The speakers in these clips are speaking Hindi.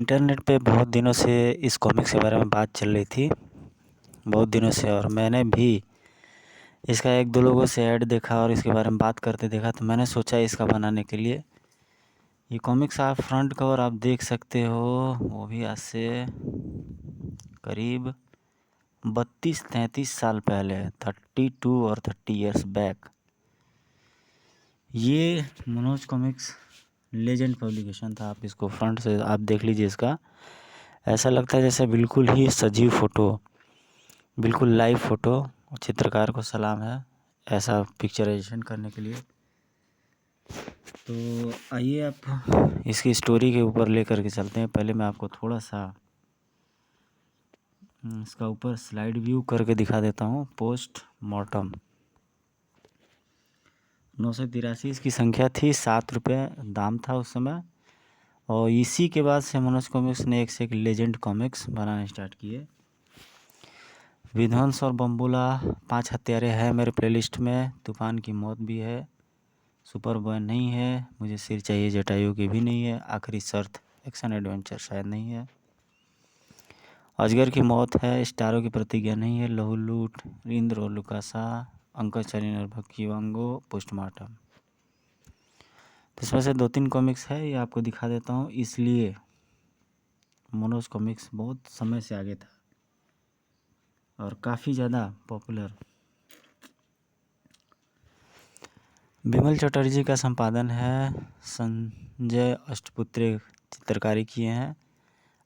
इंटरनेट पे बहुत दिनों से इस कॉमिक्स के बारे में बात चल रही थी, बहुत दिनों से। और मैंने भी इसका एक दो लोगों से ऐड देखा और इसके बारे में बात करते देखा, तो मैंने सोचा इसका बनाने के लिए। ये कॉमिक्स आप फ्रंट कवर आप देख सकते हो, वो भी आज से करीब 32-33 साल पहले, 32 और 30 ईयर्स बैक। ये मनोज कॉमिक्स लेजेंड पब्लिकेशन था। आप इसको फ्रंट से आप देख लीजिए, इसका ऐसा लगता है जैसे बिल्कुल ही सजीव फ़ोटो, बिल्कुल लाइव फ़ोटो। चित्रकार को सलाम है ऐसा पिक्चराइजेशन करने के लिए। तो आइए आप इसकी स्टोरी के ऊपर लेकर के चलते हैं। पहले मैं आपको थोड़ा सा इसका ऊपर स्लाइड व्यू करके दिखा देता हूँ। पोस्ट मॉर्टम 983 इसकी संख्या थी, 7 रुपये दाम था उस समय। और इसी के बाद से मनोज कॉमिक्स ने एक से एक लेजेंड कॉमिक्स बनाना स्टार्ट किए। विध्वंस और बम्बुला, 5 हत्यारे है मेरे प्लेलिस्ट में। तूफान की मौत भी है, सुपर बॉय नहीं है, मुझे सिर चाहिए जटायु की भी नहीं है, आखिरी शर्त एक्शन एडवेंचर शायद नहीं है, अजगर की मौत है, स्टारों की प्रतिज्ञा नहीं है, लहू लूट, इंद्र और लुकासा, अंकज चालीन और भक्की वांगो, पोस्टमार्टम। तो इसमें से 2-3 कॉमिक्स है, ये आपको दिखा देता हूँ। इसलिए मनोज कॉमिक्स बहुत समय से आगे था और काफ़ी ज़्यादा पॉपुलर। विमल चटर्जी का संपादन है, संजय अष्टपुत्रे चित्रकारी किए हैं।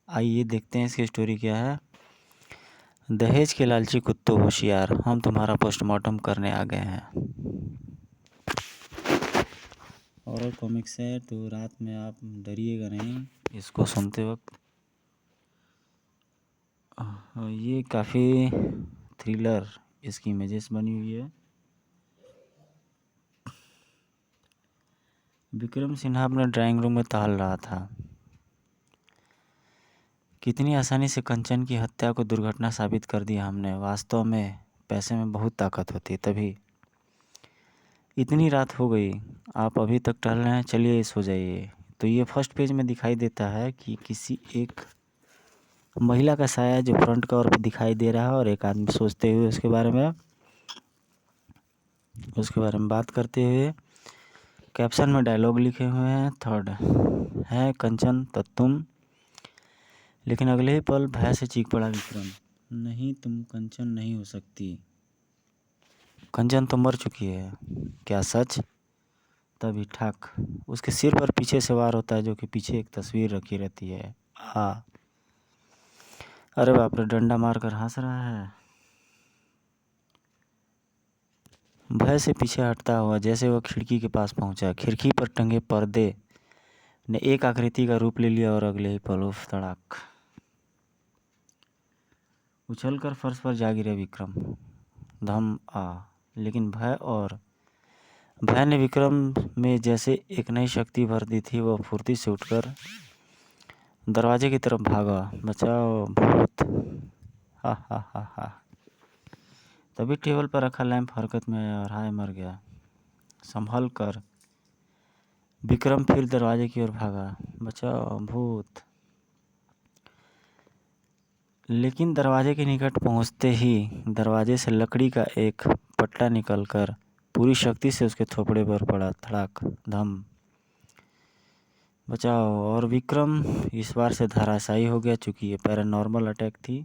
आइए देखते हैं इसकी स्टोरी क्या है। दहेज के लालची कुत्तों होशियार, हम तुम्हारा पोस्टमार्टम करने आ गए हैं। हॉरर कॉमिक्स है, तो रात में आप डरिएगा नहीं इसको सुनते वक्त। ये काफ़ी थ्रिलर इसकी इमेजेस बनी हुई है। विक्रम सिन्हा अपने ड्राइंग रूम में टहल रहा था। कितनी आसानी से कंचन की हत्या को दुर्घटना साबित कर दिया हमने। वास्तव में पैसे में बहुत ताकत होती है, तभी इतनी रात हो गई, आप अभी तक टहल रहे हैं, चलिए सो जाइए। तो ये फर्स्ट पेज में दिखाई देता है कि किसी एक महिला का साया जो फ्रंट कवर पे दिखाई दे रहा है, और एक आदमी सोचते हुए उसके बारे में बात करते हुए। कैप्शन में डायलॉग लिखे हुए हैं। थर्ड है कंचन तो तुम, लेकिन अगले ही पल भय से चीख पड़ा विक्रम, नहीं तुम कंचन नहीं हो सकती, कंचन तो मर चुकी है। क्या सच? तभी ठक, उसके सिर पर पीछे से वार होता है, जो कि पीछे एक तस्वीर रखी रहती है। अरे बाप रे, डंडा मारकर हंस रहा है। भय से पीछे हटता हुआ जैसे वह खिड़की के पास पहुंचा, खिड़की पर टंगे पर्दे ने एक आकृति का रूप ले लिया और अगले ही पल उफ तड़ाक उछलकर फर्श पर जा गिरे विक्रम। धम लेकिन भय ने विक्रम में जैसे एक नई शक्ति भर दी थी। वह फुर्ती से उठकर दरवाजे की तरफ भागा। बचाओ भूत, हा हा हा हा। तभी टेबल पर रखा लैंप हरकत में आया और हाय मर गया। संभल कर विक्रम फिर दरवाजे की ओर भागा। बचाओ भूत। लेकिन दरवाजे के निकट पहुंचते ही दरवाजे से लकड़ी का एक पट्टा निकलकर पूरी शक्ति से उसके थोपड़े पर पड़ा। धड़ाक धम। बचाओ। और विक्रम इस बार से धराशायी हो गया, चूंकि ये पैरानॉर्मल अटैक थी।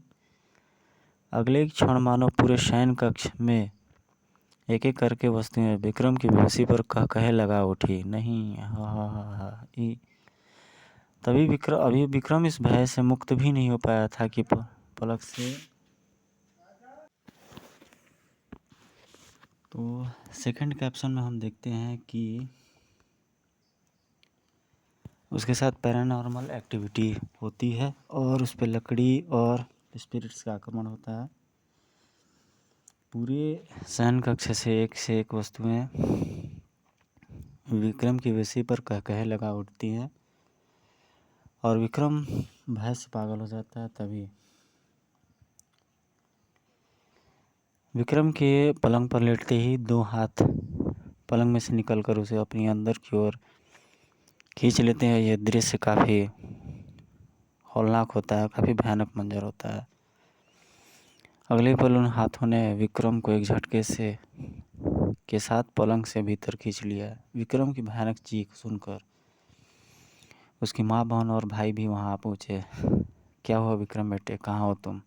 अगले एक क्षण मानो पूरे शयन कक्ष में एक एक करके वस्तुएं विक्रम की बेहोशी पर कह लगा उठी। नहीं, हा। तभी विक्रम इस भय से मुक्त भी नहीं हो पाया था कि पलक से। तो सेकंड कैप्शन में हम देखते हैं कि उसके साथ पैरानॉर्मल एक्टिविटी होती है और उस पर लकड़ी और स्पिरिट्स का आक्रमण होता है। पूरे शयन कक्ष से एक वस्तुएं विक्रम की बेहोशी पर कह लगा उठती हैं और विक्रम भय से पागल हो जाता है। तभी विक्रम के पलंग पर लेटते ही 2 हाथ पलंग में से निकलकर उसे अपनी अंदर की ओर खींच लेते हैं। यह दृश्य काफ़ी हौलनाक होता है, काफ़ी भयानक मंजर होता है। अगले पल उन हाथों ने विक्रम को एक झटके से के साथ पलंग से भीतर खींच लिया। विक्रम की भयानक चीख सुनकर उसकी माँ, बहन और भाई भी वहाँ आ पहुँचे। क्या हुआ विक्रम बेटे, कहाँ हो तुम?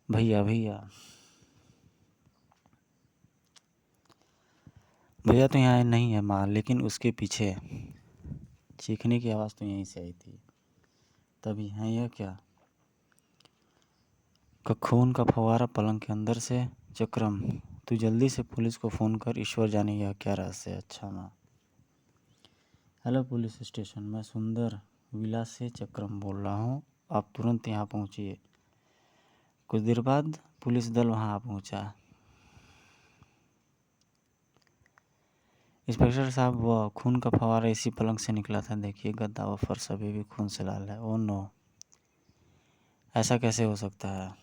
भैया भैया भैया तो यहाँ नहीं है माँ, लेकिन उसके पीछे चीखने की आवाज़ तो यहीं से आई थी। तभी है यह क्या? खून का फव्वारा पलंग के अंदर से। चक्रम, तू जल्दी से पुलिस को फ़ोन कर, ईश्वर जाने यह क्या रहस्य है। अच्छा माँ। हेलो पुलिस स्टेशन, मैं सुंदर विला से चक्रम बोल रहा हूँ, आप तुरंत यहाँ पहुँचिए। कुछ देर बाद पुलिस दल वहाँ आ पहुँचा। इंस्पेक्टर साहब, वह खून का फव्वारा इसी पलंग से निकला था, देखिए गद्दा व फर्श अभी भी खून से लाल है। ओह नो, ऐसा कैसे हो सकता है?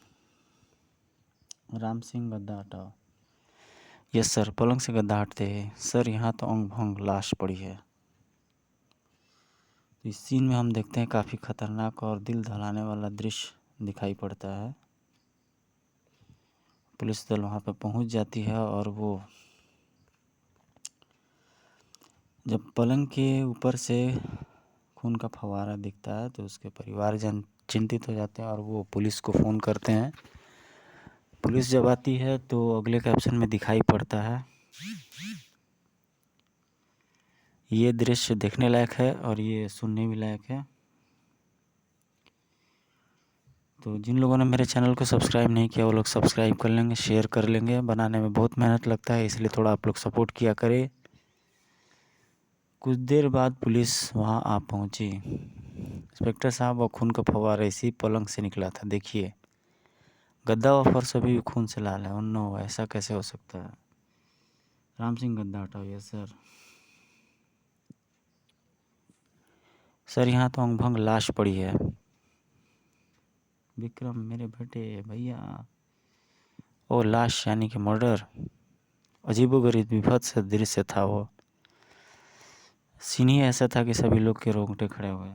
राम सिंह, गद्दा हटाओ। यस सर, पलंग से गद्दा हटते ही सर यहाँ तो अंग भंग लाश पड़ी है। तो इस सीन में हम देखते हैं काफ़ी खतरनाक और दिल दहलाने वाला दृश्य दिखाई पड़ता है। पुलिस दल वहाँ पर पहुँच जाती है और वो जब पलंग के ऊपर से खून का फव्वारा दिखता है तो उसके परिवारजन चिंतित हो जाते हैं और वो पुलिस को फ़ोन करते हैं। पुलिस जब आती है तो अगले कैप्शन में दिखाई पड़ता है, ये दृश्य देखने लायक है और ये सुनने भी लायक है। तो जिन लोगों ने मेरे चैनल को सब्सक्राइब नहीं किया वो लोग सब्सक्राइब कर लेंगे, शेयर कर लेंगे। बनाने में बहुत मेहनत लगता है, इसलिए थोड़ा आप लोग सपोर्ट किया करें। कुछ देर बाद पुलिस वहाँ आ पहुँची। इंस्पेक्टर साहब, वो खून का फव्वारा इसी पलंग से निकला था, देखिए गद्दा व फर्श अभी भी खून से लाल है। नो, ऐसा कैसे हो सकता है? राम सिंह, गद्दा हटाओ। Yes sir. सर यहाँ तो अंग भंग लाश पड़ी है। विक्रम, मेरे बेटे, भैया। ओ, लाश यानी कि मर्डर। अजीबोगरीब विभत्स दृश्य था वो। सीन ही ऐसा था कि सभी लोग के रोंगटे खड़े हुए।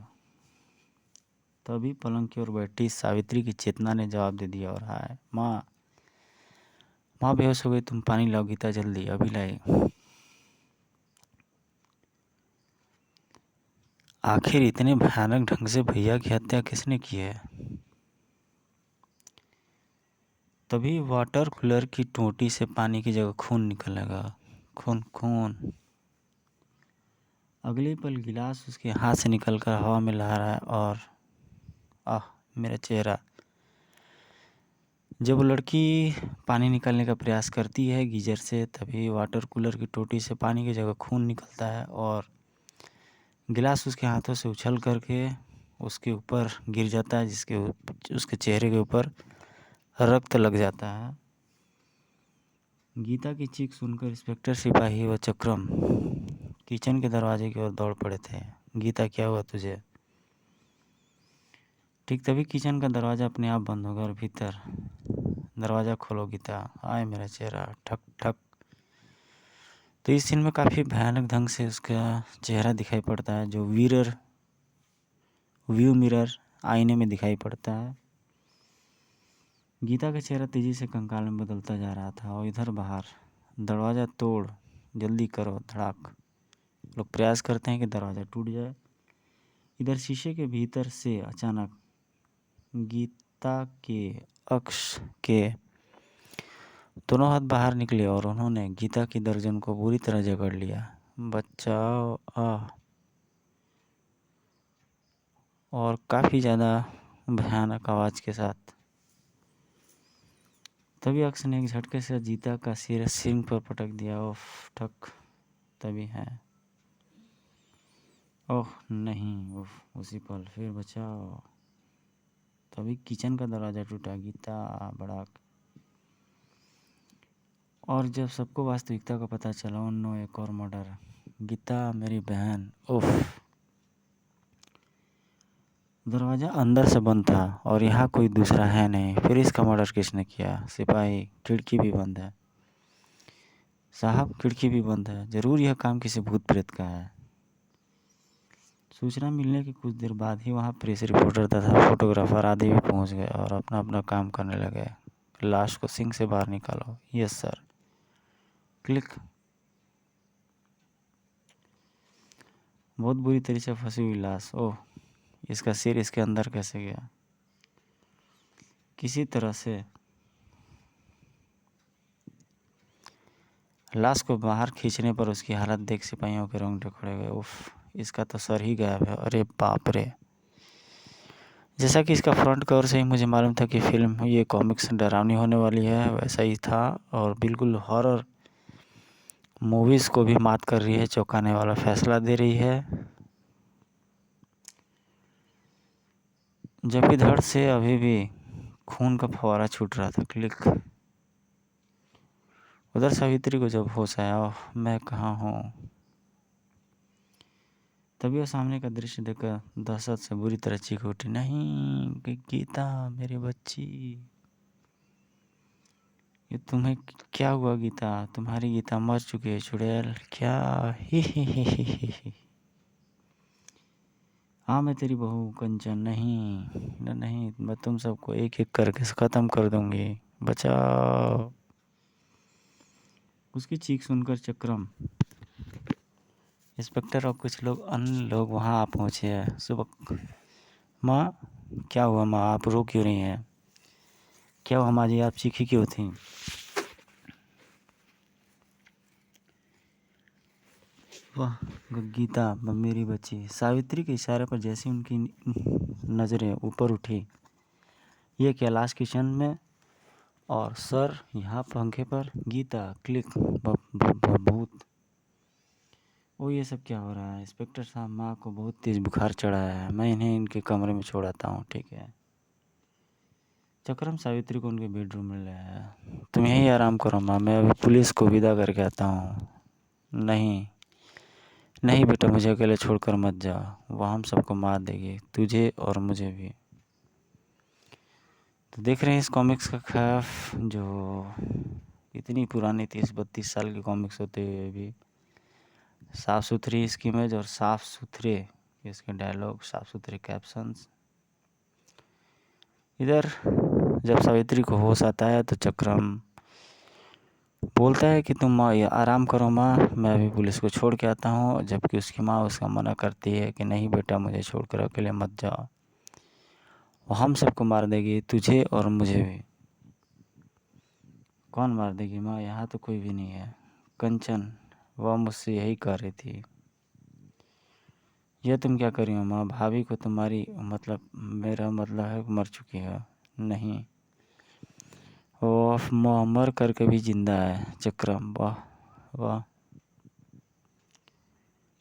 तभी पलंग की ओर बैठी सावित्री की चेतना ने जवाब दे दिया और हाय माँ, माँ बेहोश हो गई, तुम पानी लाओ गीता, जल्दी, अभी लाई। आखिर इतने भयानक ढंग से भैया की हत्या किसने की है? तभी वाटर कूलर की टोटी से पानी की जगह खून निकलेगा। खून खून। अगले पल गिलास उसके हाथ से निकलकर हवा में लहरा है और मेरा चेहरा। जब वो लड़की पानी निकालने का प्रयास करती है गीजर से, तभी वाटर कूलर की टोटी से पानी की जगह खून निकलता है और गिलास उसके हाथों से उछल करके उसके ऊपर गिर जाता है, उसके चेहरे के ऊपर रक्त लग जाता है। गीता की चीख सुनकर इंस्पेक्टर सिपाही व चक्रम किचन के दरवाजे की ओर दौड़ पड़े थे। गीता, क्या हुआ तुझे? ठीक तभी किचन का दरवाज़ा अपने आप बंद होगा और भीतर, दरवाज़ा खोलो गीता। आए मेरा चेहरा, ठक ठक। तो इस सीन में काफ़ी भयानक ढंग से उसका चेहरा दिखाई पड़ता है, जो व्यू मिरर आईने में दिखाई पड़ता है। गीता का चेहरा तेज़ी से कंकाल में बदलता जा रहा था और इधर बाहर, दरवाज़ा तोड़, जल्दी करो, धड़ाक। लोग प्रयास करते हैं कि दरवाज़ा टूट जाए। इधर शीशे के भीतर से अचानक गीता के अक्ष के दोनों हाथ बाहर निकले और उन्होंने गीता की गर्दन को बुरी तरह जकड़ लिया। बचाओ, और काफ़ी ज़्यादा भयानक आवाज़ के साथ। तभी अक्ष ने एक झटके से गीता का सिर सिंह पर पटक दिया। ओह ठक। तभी है, ओह नहीं, उसी पल फिर बचाओ। तभी किचन का दरवाज़ा टूटा। गीता, बड़ाक। और जब सबको वास्तविकता का पता चला, उन्नो एक और मर्डर। गीता, मेरी बहन। उफ। दरवाज़ा अंदर से बंद था और यहाँ कोई दूसरा है नहीं, फिर इसका मर्डर किसने किया? सिपाही, खिड़की भी बंद है। साहब, खिड़की भी बंद है, ज़रूर यह काम किसी भूत प्रेत का है। सूचना मिलने के कुछ देर बाद ही वहाँ प्रेस रिपोर्टर तथा फोटोग्राफर आदि भी पहुँच गए और अपना अपना काम करने लगे। लाश को सिंक से बाहर निकालो। Yes sir. क्लिक। बहुत बुरी तरह से फंसी हुई लाश। ओह, इसका सिर इसके अंदर कैसे गया? किसी तरह से लाश को बाहर खींचने पर उसकी हालत देख सिपाहियों के रोंगटे खड़े हुए। उफ, इसका तो सर ही गायब है। अरे बाप रे। जैसा कि इसका फ्रंट कवर से ही मुझे मालूम था कि फिल्म ये कॉमिक्स डरावनी होने वाली है, वैसा ही था और बिल्कुल हॉरर मूवीज़ को भी मात कर रही है, चौंकाने वाला फैसला दे रही है। जब भी धड़ से अभी भी खून का फव्वारा छूट रहा था। क्लिक। उधर सावित्री को जब होश आया, ओह मैं कहाँ हूँ, तभी वो सामने का दृश्य देखकर दहशत से बुरी तरह चीख उठी। नहीं गीता, मेरी बच्ची, ये तुम्हें क्या हुआ गीता? तुम्हारी गीता मर चुकी है चुड़ैल। क्या? ही। हाँ मैं तेरी बहू कंचन। नहीं नहीं, मैं तुम सबको एक एक करके ख़त्म कर दूंगी, बचाओ। उसकी चीख सुनकर चक्रम, इंस्पेक्टर और कुछ लोग अन्य लोग वहाँ आ पहुँचे हैं। सुबह माँ, क्या हुआ माँ? आप रो क्यों रही हैं? क्या हुआ माँ जी, आप चीखी क्यों थी? वाह गीता, मेरी बच्ची। सावित्री के इशारे पर जैसे उनकी नज़रें ऊपर उठी, ये कैलाश किचन में और सर यहाँ पंखे पर। गीता। क्लिक। भूत। ओ ये सब क्या हो रहा है? इंस्पेक्टर साहब, माँ को बहुत तेज़ बुखार चढ़ा है, मैं इन्हें इनके कमरे में छोड़ आता हूँ। ठीक है। चक्रम सावित्री को उनके बेडरूम में ले आया। तुम यहीं आराम करो माँ, मैं अभी पुलिस को विदा करके आता हूँ। नहीं नहीं बेटा, मुझे अकेले छोड़कर मत जाओ, वह हम सबको मार देगी, तुझे और मुझे भी। तो देख रहे हैं इस कॉमिक्स का खैफ जो इतनी पुरानी 30-32 साल की कॉमिक्स होते हुए भी साफ़ सुथरी इसकी इमेज और साफ़ सुथरे इसके डायलॉग, साफ़ सुथरे कैप्शंस। इधर जब सावित्री को होश आता है तो चक्रम बोलता है कि तुम माँ आराम करो माँ, मैं अभी पुलिस को छोड़ के आता हूँ, जबकि उसकी माँ उसका मना करती है कि नहीं बेटा, मुझे छोड़कर अकेले मत जाओ, वो हम सबको मार देगी, तुझे और मुझे भी। कौन मार देगी माँ? यहाँ तो कोई भी नहीं है। कंचन, वह मुझसे यही कह रही थी। यह तुम क्या कर रही हो माँ? भाभी को तुम्हारी मतलब मेरा मतलब है मर चुकी है। नहीं, वो मर करके भी जिंदा है। चक्रम, वाह वाह।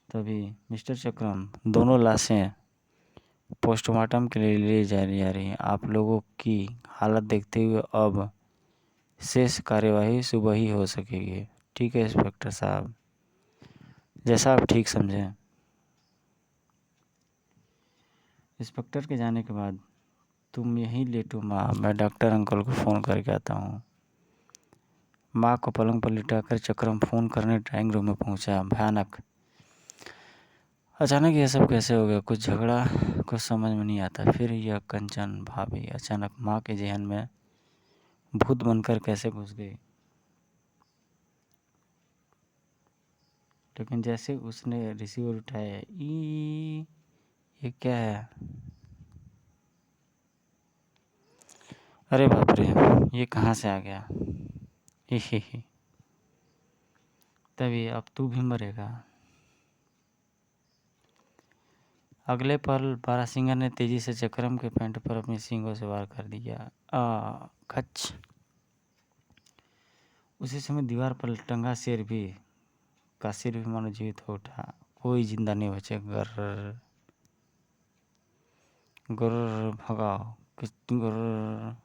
तभी मिस्टर चक्रम, दोनों लाशें पोस्टमार्टम के लिए ले जा रही हैं। आप लोगों की हालत देखते हुए अब शेष कार्यवाही सुबह ही हो सकेगी। ठीक है इंस्पेक्टर साहब, जैसा आप ठीक समझें। इंस्पेक्टर के जाने के बाद तुम यहीं लेटो माँ, मैं डॉक्टर अंकल को फ़ोन करके आता हूँ। माँ को पलंग पर लिटाकर चक्रम फ़ोन करने ड्राइंग रूम में पहुँचा। भयानक। अचानक यह सब कैसे हो गया? कुछ झगड़ा, कुछ समझ में नहीं आता। फिर यह कंचन भाभी अचानक माँ के जहन में भूत बनकर कैसे घुस गई? लेकिन जैसे उसने रिसीवर उठाया, ये क्या है? अरे बाप रे, ये कहाँ से आ गया? ही। तभी अब तू भी मरेगा। अगले पल बारहसिंगा ने तेजी से चक्रम के पैंट पर अपने सींगों से वार कर दिया। खच। उसी समय दीवार पर टंगा सिर भी मानो जीवित हो उठा। कोई जिंदा नहीं बचे। गर गर भगाओ गर।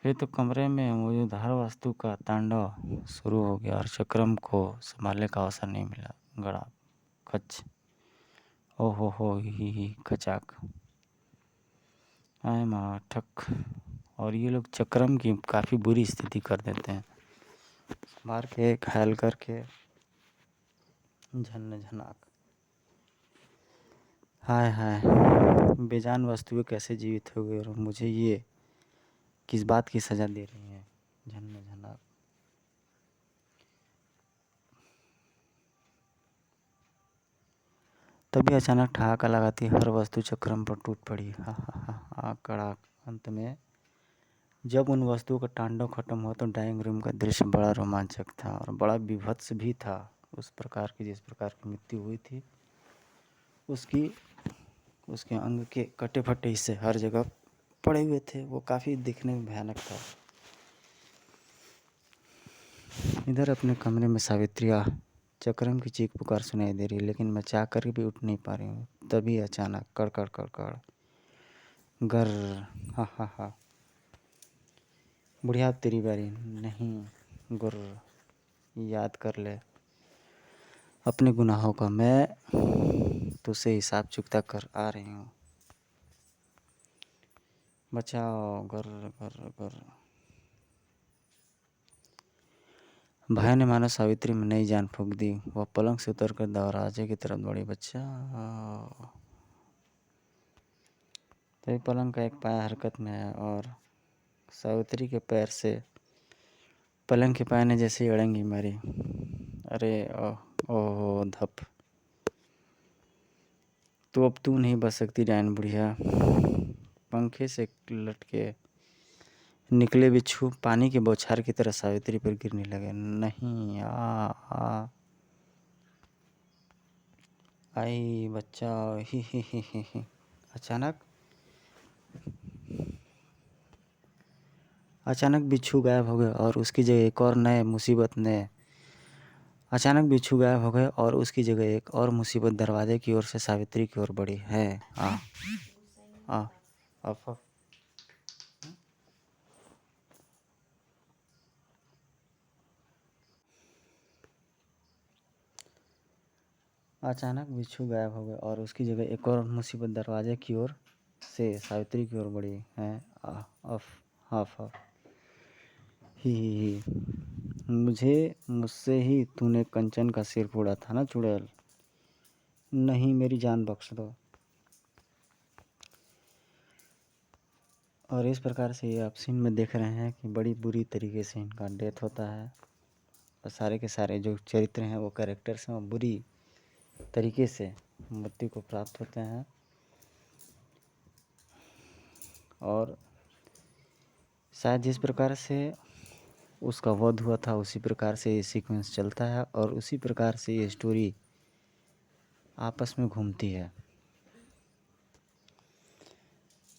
फिर तो कमरे में मौजूद हर वस्तु का तांडव शुरू हो गया और चक्रम को संभालने का अवसर नहीं मिला। गड़ा खच। हो ही खचाक। आए माँ ठक। और ये लोग चक्रम की काफ़ी बुरी स्थिति कर देते हैं, मार के घायल करके झन्न झनाक। हाय हाय, बेजान वस्तुएं कैसे जीवित हो गई और मुझे ये किस बात की सजा दे रही हैं। झन्न झनाक। तभी अचानक ठहाका लगाती हर वस्तु चक्रम पर टूट पड़ी। हा हा हा हा कड़ाक। अंत में जब उन वस्तुओं का तांडव खत्म हुआ तो ड्राइंग रूम का दृश्य बड़ा रोमांचक था और बड़ा विभत्स भी था। उस प्रकार की जिस प्रकार की मृत्यु हुई थी उसके अंग के कटे फटे हिस्से हर जगह पड़े हुए थे। वो काफ़ी दिखने में भयानक था। इधर अपने कमरे में सावित्रिया चक्रम की चीख पुकार सुनाई दे रही, लेकिन मैं चाह कर भी उठ नहीं पा रही हूँ। तभी अचानक कड़कड़ कड़कड़ गर। हा हा हा। बुढ़िया तेरी बारी नहीं गुर। याद कर ले अपने गुनाहों का, मैं तुझसे हिसाब चुकता कर आ रही हूँ। बचाओ गर गर गर। भाई ने मानो सावित्री में नई जान फूंक दी। वह पलंग से उतरकर दरवाजे की तरफ बढ़ी। बच्चा। तभी पलंग का एक पाया हरकत में है और सावित्री के पैर से पलंग के पाए ने जैसे ही अड़ंगी मारी। अरे ओह धप। तो अब तू नहीं बच सकती डायन बुढ़िया। पंखे से लटके निकले बिच्छू पानी के बौछार की तरह सावित्री पर गिरने लगे। नहीं आ आई बच्चा। ही। अचानक बिच्छू गायब हो गए और उसकी जगह एक और नए मुसीबत ने अचानक बिच्छू गायब हो गए और उसकी जगह एक और मुसीबत दरवाजे की ओर से सावित्री की ओर बढ़ी है। अफ अचानक बिच्छू गायब हो गए और उसकी जगह एक और मुसीबत दरवाजे की ओर से सावित्री की ओर बढ़ी है। अफ ही। मुझसे ही तूने कंचन का सिर फोड़ा था ना चुड़ैल। नहीं मेरी जान बख्श दो। और इस प्रकार से ये आप सीन में देख रहे हैं कि बड़ी बुरी तरीके से इनका डेथ होता है और सारे के सारे जो चरित्र हैं वो कैरेक्टर्स हैं वो बुरी तरीके से मृत्यु को प्राप्त होते हैं। और शायद जिस प्रकार से उसका वध हुआ था उसी प्रकार से ये सीक्वेंस चलता है और उसी प्रकार से ये स्टोरी आपस में घूमती है।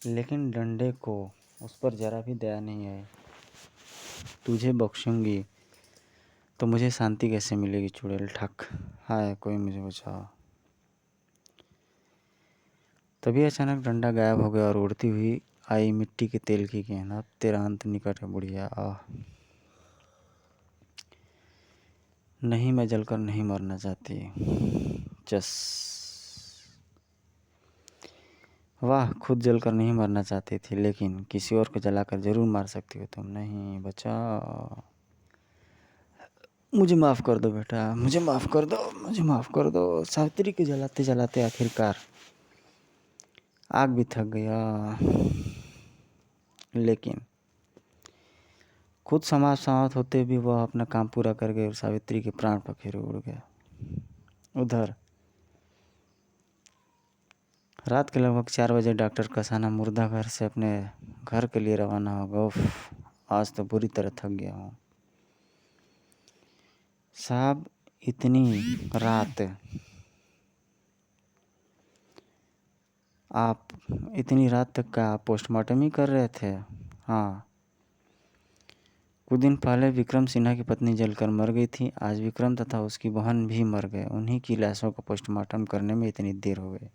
लेकिन डंडे को उस पर ज़रा भी दया नहीं है। तुझे बख्शूंगी तो मुझे शांति कैसे मिलेगी चुड़ैल ठक। हाय कोई मुझे बचाओ। तभी अचानक डंडा गायब हो गया और उड़ती हुई आई मिट्टी के तेल की गेंद। अब तेरा अंत निकट है बुढ़िया। नहीं मैं जलकर नहीं मरना चाहती। जस वाह खुद जलकर नहीं मरना चाहती थी लेकिन किसी और को जलाकर जरूर मार सकती हो तुम। नहीं बचा मुझे माफ़ कर दो बेटा, मुझे माफ़ कर दो, मुझे माफ़ कर दो। सावित्री को जलाते जलाते आखिरकार आग भी थक गया। लेकिन खुद समाप्त होते भी वह अपना काम पूरा कर गए और सावित्री के प्राण पखेरु उड़ गया। उधर रात के लगभग 4 बजे डॉक्टर कसाना मुर्दा घर से अपने घर के लिए रवाना होगा। उफ आज तो बुरी तरह थक गया हूँ साहब। इतनी रात तक का आप पोस्टमार्टम ही कर रहे थे। हाँ कुछ दिन पहले विक्रम सिन्हा की पत्नी जलकर मर गई थी। आज विक्रम तथा उसकी बहन भी मर गए। उन्हीं की लाशों का पोस्टमार्टम करने में इतनी देर हो गई।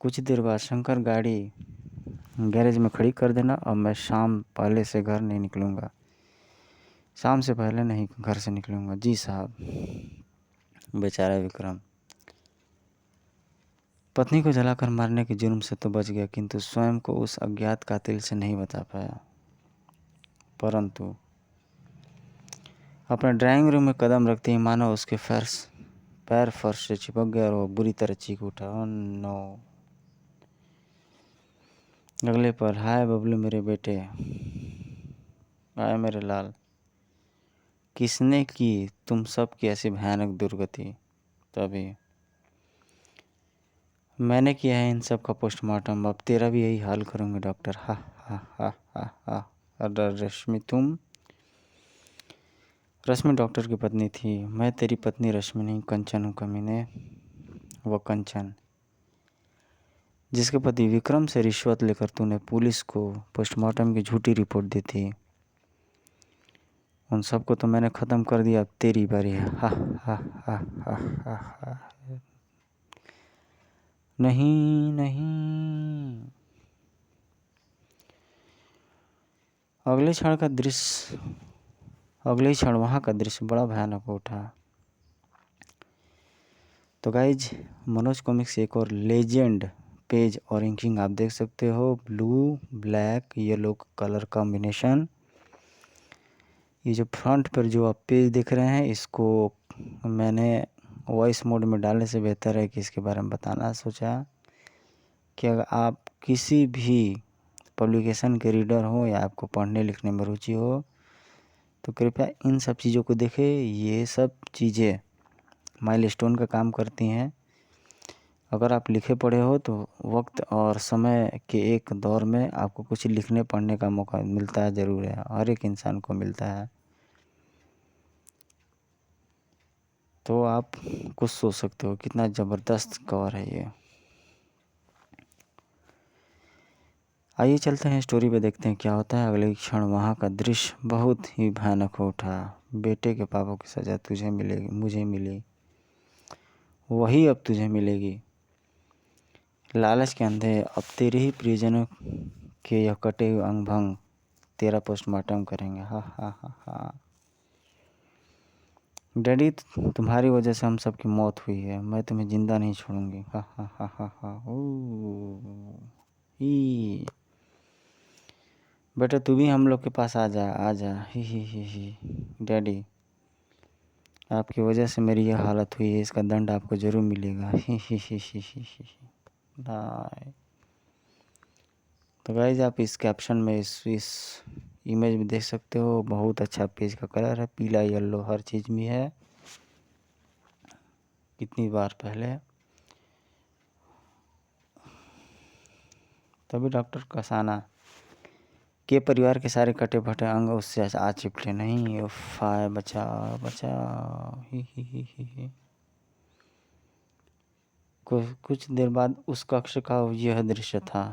कुछ देर बाद शंकर गाड़ी गैरेज में खड़ी कर देना और मैं शाम पहले से घर नहीं निकलूँगा। शाम से पहले नहीं घर से निकलूँगा। जी साहब। बेचारा विक्रम पत्नी को जलाकर मारने के जुर्म से तो बच गया किंतु स्वयं को उस अज्ञात कातिल से नहीं बचा पाया। परंतु अपने ड्राइंग रूम में कदम रखते ही मानो उसके फर्श पैर फर्श से चिपक गया और वो बुरी तरह चीख उठा। Oh no. अगले पल, हाय बबलू मेरे बेटे, आए मेरे लाल, किसने की तुम सब की ऐसी भयानक दुर्गति? तभी, मैंने किया है इन सब का पोस्टमार्टम, अब तेरा भी यही हाल करूँगी डॉक्टर। हा हा हा हा हा। अरे रश्मि तुम? रश्मि डॉक्टर की पत्नी थी। मैं तेरी पत्नी रश्मि नहीं, कंचन हूँ कमीने। वो कंचन जिसके पति विक्रम से रिश्वत लेकर तूने पुलिस को पोस्टमार्टम की झूठी रिपोर्ट दी थी, उन सबको तो मैंने ख़त्म कर दिया, अब तेरी बारी है। हा हा हा हा हा हा। नहीं नहीं। अगले ही क्षण वहाँ का दृश्य बड़ा भयानक हो उठा। तो गाइज, मनोज कॉमिक्स एक और लेजेंड पेज और इंकिंग आप देख सकते हो, blue black yellow colour combination. ये जो फ्रंट पर जो आप पेज देख रहे हैं, इसको मैंने वॉइस मोड में डालने से बेहतर है कि इसके बारे में बताना सोचा कि अगर आप किसी भी पब्लिकेशन के रीडर हो या आपको पढ़ने लिखने में रुचि हो तो कृपया इन सब चीज़ों को देखें। ये सब चीज़ें माइलस्टोन का काम करती हैं। अगर आप लिखे पढ़े हो तो वक्त और समय के एक दौर में आपको कुछ लिखने पढ़ने का मौका मिलता है, ज़रूर है, हर एक इंसान को मिलता है। तो आप कुछ सोच सकते हो कितना ज़बरदस्त कवर है ये। आइए चलते हैं स्टोरी पे, देखते हैं क्या होता है। अगले क्षण वहाँ का दृश्य बहुत ही भयानक हो उठा। बेटे के पापों की सज़ा तुझे मिलेगी, मुझे मिली, वही अब तुझे मिलेगी। लालच के अंधे अब तेरे ही प्रियजनों के यह कटे हुए अंग भंग तेरा पोस्टमार्टम करेंगे। हा हा हा हा। डैडी, तुम्हारी वजह से हम सब की मौत हुई है, मैं तुम्हें जिंदा नहीं छोड़ूंगी। हा हा हा हा हा। ही बेटा, तू भी हम लोग के पास आ जा, आ जा। ही। डैडी, आपकी वजह से मेरी यह हालत हुई है, इसका दंड आपको जरूर मिलेगा। ही। बाय। तो गाइज, आप इस कैप्शन में इस इमेज में देख सकते हो, बहुत अच्छा पेज का कलर है, पीला येलो हर चीज़ में है। कितनी बार पहले तभी डॉक्टर कसाना के परिवार के सारे कटे फटे अंग उससे आ चिपटे। नहीं, उफ़, बचाओ बचाओ। ही। कुछ देर बाद उस कक्ष का यह दृश्य था,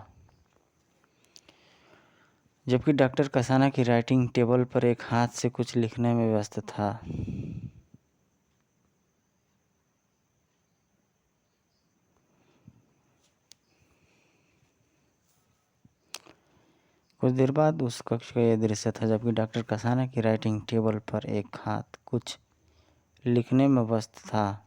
जबकि डॉक्टर कसाना की राइटिंग टेबल पर एक हाथ से कुछ लिखने में व्यस्त था। कुछ देर बाद उस कक्ष का यह दृश्य था, जबकि डॉक्टर कसाना की राइटिंग टेबल पर एक हाथ कुछ लिखने में व्यस्त था।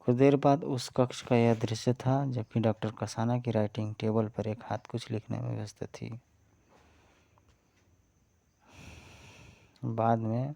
कुछ देर बाद उस कक्ष का यह दृश्य था, जबकि डॉक्टर कसाना की राइटिंग टेबल पर एक हाथ कुछ लिखने में व्यस्त थी। बाद में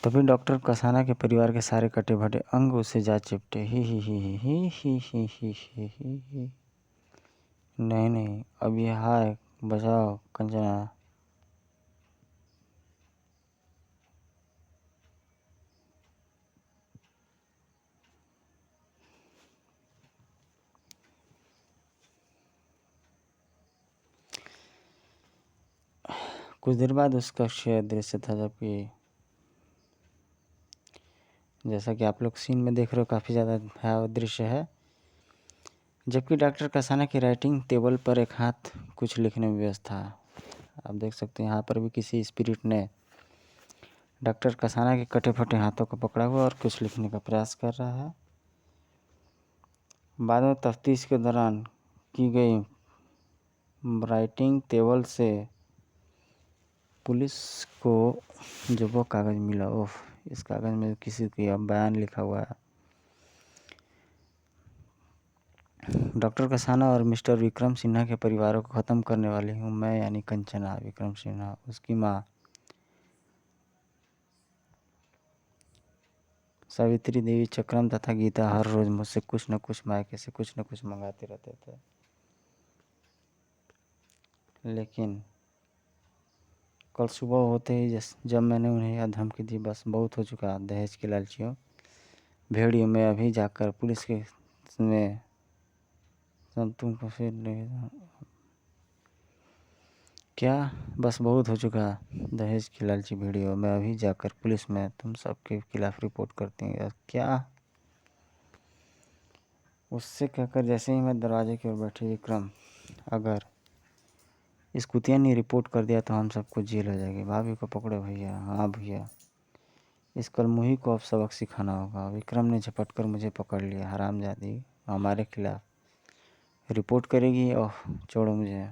तभी डॉक्टर कसाना के परिवार के सारे कटे फटे अंग उसे जा चिपटे। ही। नहीं, अब ये हाय बचाओ कंचना। कुछ देर बाद उस कक्ष का दृश्य था, जबकि जैसा कि आप लोग सीन में देख रहे हो, काफ़ी ज़्यादा भयावह दृश्य है, जबकि डॉक्टर कसाना की राइटिंग टेबल पर एक हाथ कुछ लिखने में व्यस्त था। आप देख सकते हैं यहाँ पर भी किसी स्पिरिट ने डॉक्टर कसाना के कटे फटे हाथों को पकड़ा हुआ और कुछ लिखने का प्रयास कर रहा है। बाद में तफ्तीश के दौरान की गई राइटिंग टेबल से पुलिस को जो वो कागज़ मिला, इस कागज़ में किसी का बयान लिखा हुआ है। डॉक्टर कसाना और मिस्टर विक्रम सिन्हा के परिवारों को ख़त्म करने वाली हूँ मैं, यानी कंचना विक्रम सिन्हा, उसकी माँ सावित्री देवी चक्रम तथा गीता हर रोज़ मुझसे कुछ न कुछ मायके से कुछ न कुछ मंगाते रहते थे। लेकिन कल सुबह होते ही जब मैंने उन्हें यह धमकी दी, बस बहुत हो चुका, दहेज के लालचियों भेड़ियों में अभी जाकर पुलिस के में तुमको फिर क्या, बस बहुत हो चुका, दहेज की लालची भेड़ियों में अभी जाकर पुलिस में तुम सबके खिलाफ रिपोर्ट करती हैं क्या। उससे कहकर जैसे ही मैं दरवाजे की ओर बैठी, विक्रम, अगर इस कुतिया ने रिपोर्ट कर दिया तो हम सबको जेल हो जाएगी। भाभी को पकड़ो भैया। हाँ भैया, इस कलमुही को अब सबक सिखाना होगा। विक्रम ने झपट कर मुझे पकड़ लिया। हरामजादी, हमारे खिलाफ रिपोर्ट करेगी? ओह, छोड़ो मुझे।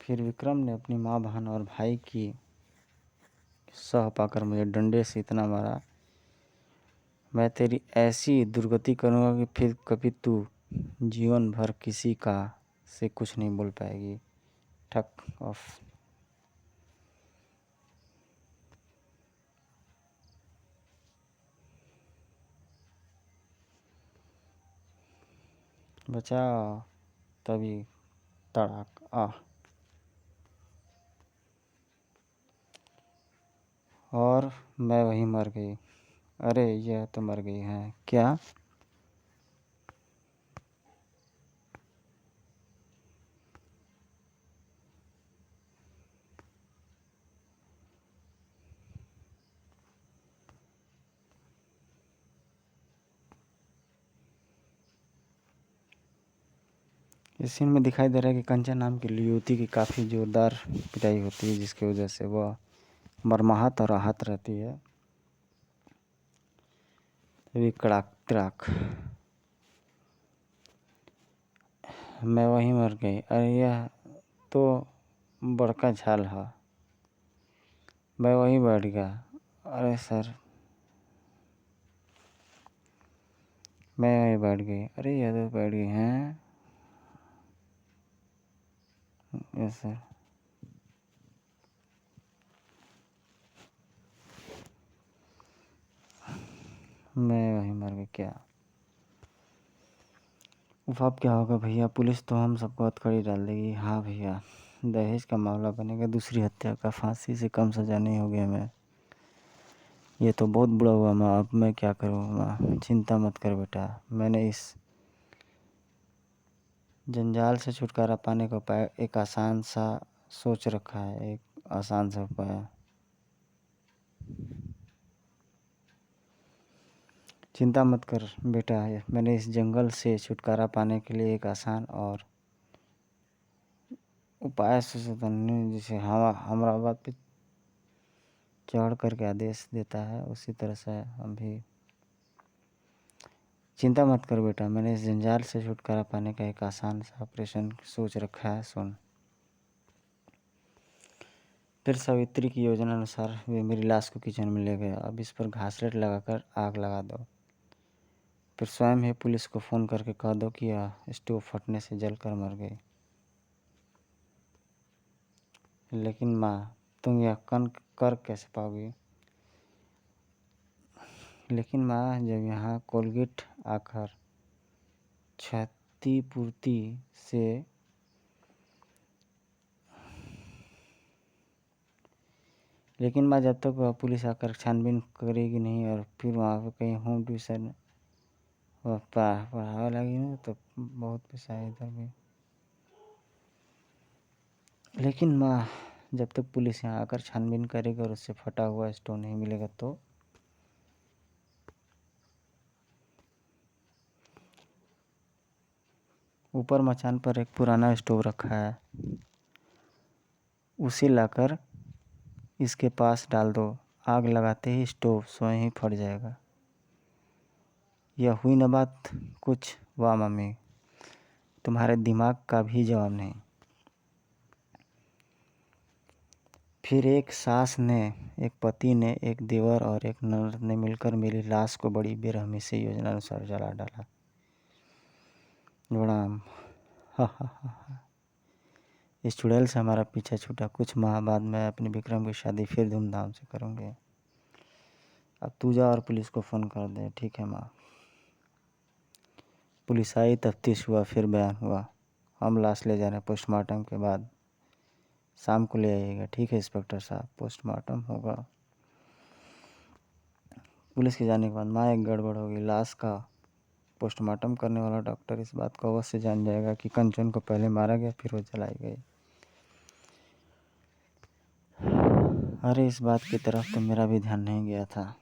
फिर विक्रम ने अपनी माँ, बहन और भाई की सह पाकर मुझे डंडे से इतना मारा, मैं तेरी ऐसी दुर्गति करूँगा कि फिर कभी तू जीवन भर किसी का से कुछ नहीं बोल पाएगी। ठक ऑफ। बचाओ। तभी तड़ाक, और मैं वहीं मर गई। अरे यह तो मर गई हैं क्या? इस सीन में दिखाई दे रहा है कि कंचन नाम की युवती की काफ़ी ज़ोरदार पिटाई होती है, जिसकी वजह से वह मरमाहत और आहत रहती है। तभी कड़ाक तड़ाक, मैं वहीं मर गई। अरे यह तो बड़का झाल है। मैं वहीं बैठ गया। अरे सर, मैं वहीं बैठ गई। अरे यह तो बैठ गई हैं। Yes sir. मैं वहीं मर गई क्या? अब क्या होगा भैया? पुलिस तो हम सबको हथकड़ी डाल देगी। हाँ भैया, दहेज का मामला बनेगा, दूसरी हत्या का, फांसी से कम सज़ा नहीं होगी हमें। ये तो बहुत बुरा हुआ माँ, अब मैं क्या करूँ माँ? चिंता मत कर बेटा, मैंने इस जंजाल से छुटकारा पाने का उपाय एक आसान सा सोच रखा है। एक आसान सा उपाय। चिंता मत कर बेटा, मैंने इस जंगल से छुटकारा पाने के लिए एक आसान और उपाय सोचा, जिसे हमारा बात पे चढ़ करके आदेश देता है, उसी तरह से हम भी। चिंता मत कर बेटा, मैंने इस जंजाल से छुटकारा पाने का एक आसान सा ऑपरेशन सोच रखा है, सुन। फिर सावित्री की योजना अनुसार वे मेरी लाश को किचन में ले गए। अब इस पर घासलेट लगाकर आग लगा दो। फिर स्वयं ही पुलिस को फ़ोन करके कह दो कि यह स्टोव फटने से जलकर मर गई। लेकिन माँ, तुम यह कर कैसे पाओगी? लेकिन माँ, जब यहाँ कोलगेट आकर क्षतिपूर्ति से लेकिन माँ, जब तक वह पुलिस आकर छानबीन करेगी नहीं और फिर वहाँ पर कहीं होम ट्यूशन वह पढ़ावा लगी ना, तो बहुत पैसा है इधर भी। लेकिन माँ, जब तक पुलिस यहाँ आकर छानबीन करेगी और उससे फटा हुआ स्टोव नहीं मिलेगा तो ऊपर मचान पर एक पुराना स्टोव रखा है, उसे लाकर इसके पास डाल दो, आग लगाते ही स्टोव स्वयं ही फट जाएगा। यह हुई न बात कुछ। वाह मम्मी, तुम्हारे दिमाग का भी जवाब नहीं। फिर एक सास ने, एक पति ने, एक देवर और एक ननद ने मिलकर मेरी लाश को बड़ी बेरहमी से योजनानुसार जला डाला। प्रणाम। हा हा हा। इस चुड़ैल से हमारा पीछा छूटा। कुछ माह बाद मैं अपने विक्रम की शादी फिर धूमधाम से करूँगी। अब तू जा और पुलिस को फ़ोन कर दे। ठीक है माँ। पुलिस आई, तफ्तीश हुआ, फिर बयान हुआ। हम लाश ले जा रहे हैं पोस्टमार्टम के बाद। शाम को ले आइएगा। ठीक है इंस्पेक्टर साहब, पोस्टमार्टम होगा। पुलिस के जाने के बाद माँ एक गड़बड़ होगी। लाश का पोस्टमार्टम करने वाला डॉक्टर इस बात को अवश्य जान जाएगा कि कंचन को पहले मारा गया फिर वो जलाई गई। अरे इस बात की तरफ तो मेरा भी ध्यान नहीं गया था।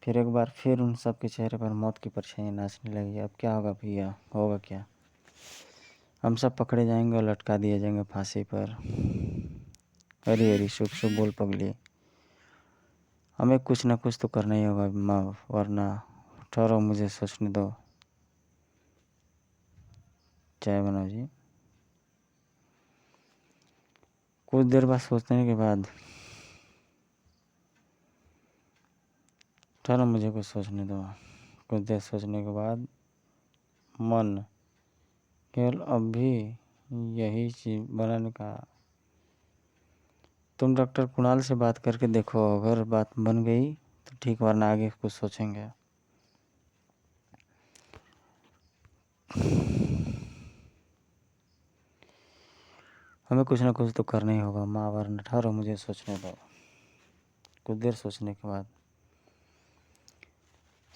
फिर एक बार फिर उन सब के चेहरे पर मौत की परछाइयाँ नाचने लगी। अब क्या होगा भैया? होगा क्या? हम सब पकड़े जाएंगे और लटका दिए जाएंगे फांसी पर। अरे अरे शुभ शुभ बोल पगली। हमें कुछ ना कुछ तो करना ही होगा माँ, वरना ठहरो मुझे सोचने दो। चाय बनाओ जी। कुछ देर बाद सोचने के बाद, ठहरो मुझे कुछ सोचने दो। कुछ देर सोचने के बाद मन केवल अब भी यही चीज बनाने का। तुम डॉक्टर कुणाल से बात करके देखो, अगर बात बन गई तो ठीक, वरना आगे कुछ सोचेंगे। हमें कुछ ना कुछ तो करना ही होगा माँ, वरना ठहरो मुझे सोचने दो। कुछ देर सोचने के बाद,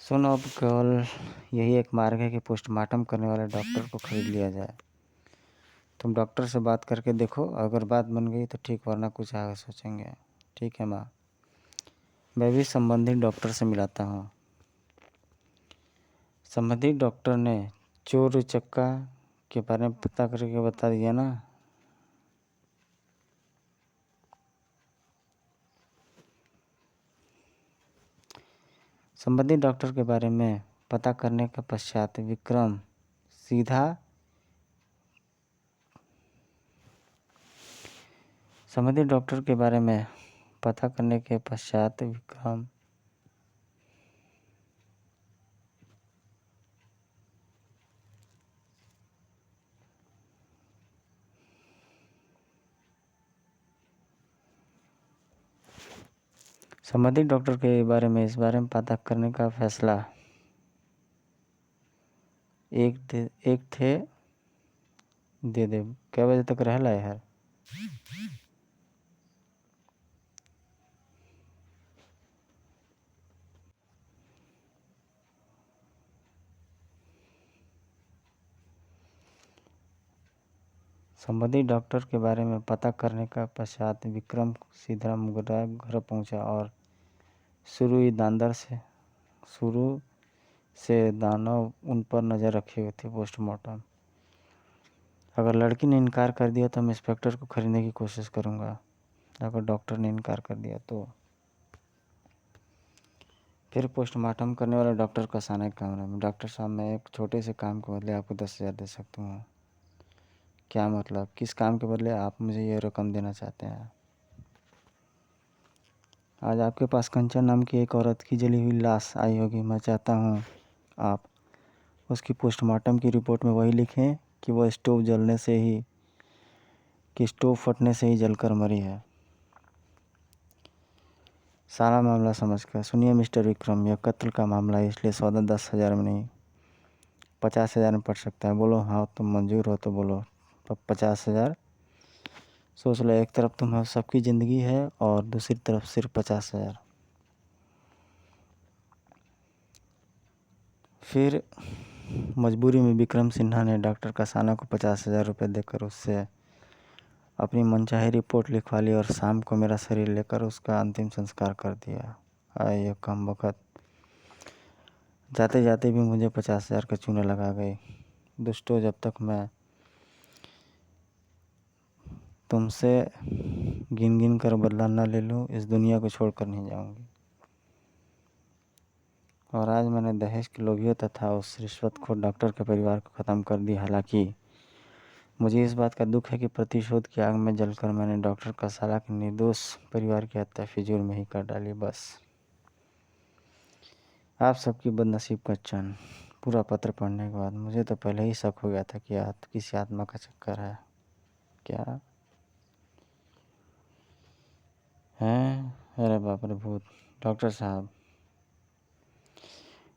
सुनो अब केवल यही एक मार्ग है कि पोस्टमार्टम करने वाले डॉक्टर को खरीद लिया जाए। तुम डॉक्टर से बात करके देखो, अगर बात बन गई तो ठीक, वरना कुछ आगे सोचेंगे। ठीक है माँ। मैं भी संबंधित डॉक्टर से मिलाता हूँ। संबंधित डॉक्टर ने चोर उचक्का के बारे में पता करके बता दिया ना। संबंधित डॉक्टर के बारे में पता करने के पश्चात विक्रम सीधा संबंधित डॉक्टर के बारे में पता करने के पश्चात विक्रम संबंधित डॉक्टर के बारे में इस बारे में पता करने का फैसला एक थे दे दे। क्या बजे तक रहला है यार? संबंधित डॉक्टर के बारे में पता करने का पश्चात विक्रम सीधा मुगरा घर पहुंचा और शुरू से दानव उन पर नज़र रखे हुए थे। पोस्टमार्टम अगर लड़की ने इनकार कर दिया तो मैं इंस्पेक्टर को खरीदने की कोशिश करूंगा। अगर डॉक्टर ने इनकार कर दिया तो फिर पोस्टमार्टम करने वाले डॉक्टर का अचानक कमरे में। डॉक्टर साहब, मैं एक छोटे से काम के बदले आपको 10,000 दे सकता हूँ। क्या मतलब? किस काम के बदले आप मुझे ये रकम देना चाहते हैं? आज आपके पास कंचन नाम की एक औरत की जली हुई लाश आई होगी। मैं चाहता हूँ आप उसकी पोस्टमार्टम की रिपोर्ट में वही लिखें कि वह स्टोव फटने से ही जलकर मरी है। सारा मामला समझ कर सुनिए मिस्टर विक्रम, यह कत्ल का मामला है, इसलिए सौदा 10,000 में नहीं 50,000 में पड़ सकता है। बोलो हाँ, तुम मंजूर हो तो बोलो 50,000। सोच लो, एक तरफ तुम सबकी ज़िंदगी है और दूसरी तरफ सिर्फ 50,000। फिर मजबूरी में विक्रम सिन्हा ने डॉक्टर कसाना को 50,000 रुपये देकर उससे अपनी मनचाही रिपोर्ट लिखवा ली और शाम को मेरा शरीर लेकर उसका अंतिम संस्कार कर दिया। आए ये कम वक़्त, जाते जाते भी मुझे 50,000 का चूना लगा गई। दोस्तों, जब तक मैं तुमसे गिन गिन कर बदला ना ले लूँ, इस दुनिया को छोड़कर नहीं जाऊंगी। और आज मैंने दहेज के लोभियों तथा उस रिश्वतखोर डॉक्टर के परिवार को ख़त्म कर दिया। हालांकि मुझे इस बात का दुख है कि प्रतिशोध की आग में जलकर मैंने डॉक्टर कसाला के निर्दोष परिवार की हत्या फिजूल में ही कर डाली। बस आप सबकी बदनसीब का चैन। पूरा पत्र पढ़ने के बाद मुझे तो पहले ही शक हो गया था कि किसी आत्मा का चक्कर है क्या है। अरे बाप रे भूत। डॉक्टर साहब,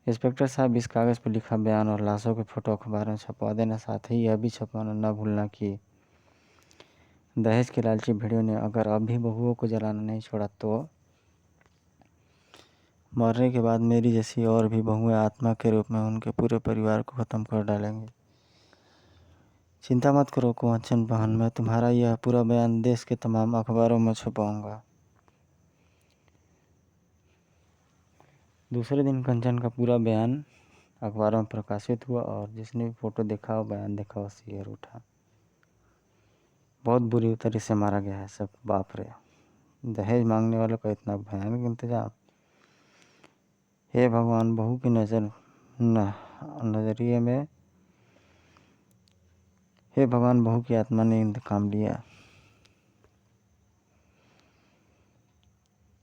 इंस्पेक्टर साहब, इस कागज़ पर लिखा बयान और लाशों के फोटो अखबार में छपवा देना, साथ ही यह भी छपवाना न भूलना कि दहेज के लालची भेड़ियों ने अगर अब भी बहुओं को जलाना नहीं छोड़ा तो मरने के बाद मेरी जैसी और भी बहुएं आत्मा के रूप में उनके पूरे परिवार को ख़त्म कर डालेंगे। चिंता मत करो कुंचन बहन, मैं तुम्हारा यह पूरा बयान देश के तमाम अखबारों में छुपाऊंगा। दूसरे दिन कंचन का पूरा बयान अखबारों में प्रकाशित हुआ और जिसने भी फोटो देखा और बयान देखा वो सिर उठा। बहुत बुरी तरह से मारा गया है सब। बाप रे, दहेज मांगने वालों का इतना भयानक इंतजाम। हे भगवान, बहू की नजरिए में हे भगवान, बहू की आत्मा ने इंतकाम लिया।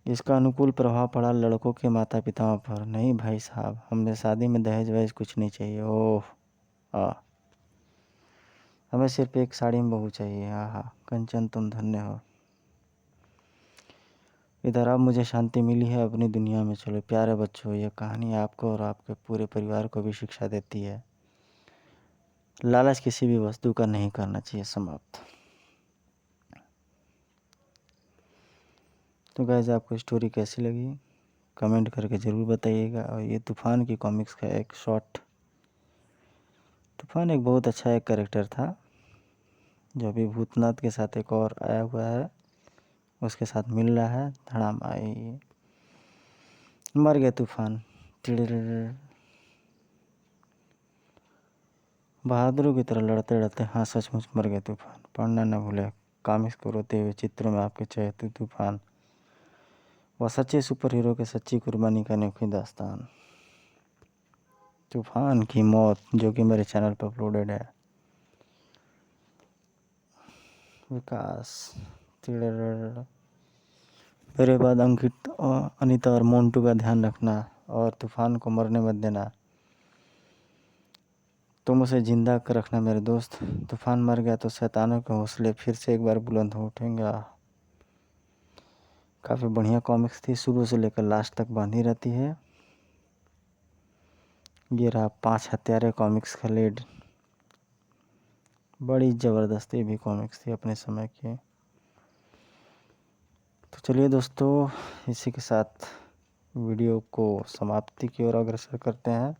इसका अनुकूल प्रभाव पड़ा लड़कों के माता पिताओं पर। नहीं भाई साहब, हमें शादी में दहेज वहेज कुछ नहीं चाहिए। ओह हमें सिर्फ एक साड़ी में बहू चाहिए। आहा कंचन, तुम धन्य हो। इधर अब मुझे शांति मिली है अपनी दुनिया में। चलो प्यारे बच्चों, यह कहानी आपको और आपके पूरे परिवार को भी शिक्षा देती है, लालच किसी भी वस्तु का नहीं करना चाहिए। समाप्त। तो गाइस, आपको स्टोरी कैसी लगी कमेंट करके ज़रूर बताइएगा। और ये तूफ़ान की कॉमिक्स का एक शॉर्ट। तूफ़ान एक बहुत अच्छा एक कैरेक्टर था जो अभी भूतनाथ के साथ एक और आया हुआ है, उसके साथ मिल रहा है। धड़ाम आई, मर गया तूफ़ान। बहादुरों की तरह लड़ते लड़ते, हाँ सचमुच मर गया तूफ़ान। पढ़ना न भूले कॉमिक्स को रोते हुए चित्रों में आपके चहेते तूफ़ान, वह सच्चे सुपर हीरो के सच्ची कुर्बानी का अनोखी दास्तान। तूफ़ान की मौत, जो कि मेरे चैनल पर अपलोडेड है। विकास, मेरे बाद अंकित, अनीता और मोन्टू का ध्यान रखना और तूफ़ान को मरने मत देना। तुम उसे जिंदा कर रखना मेरे दोस्त। तूफ़ान मर गया तो शैतानों के हौसले फिर से एक बार बुलंद हो उठेंगे। काफ़ी बढ़िया कॉमिक्स थी, शुरू से लेकर लास्ट तक बांधी रहती है। ये रहा 5 हत्यारे कॉमिक्स का लीड। बड़ी ज़बरदस्त ये भी कॉमिक्स थी अपने समय की। तो चलिए दोस्तों, इसी के साथ वीडियो को समाप्ति की ओर अग्रसर करते हैं।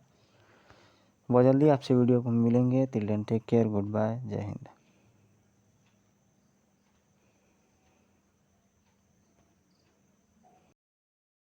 बहुत जल्दी आपसे वीडियो को मिलेंगे। Till then take care, good bye, जय हिंद।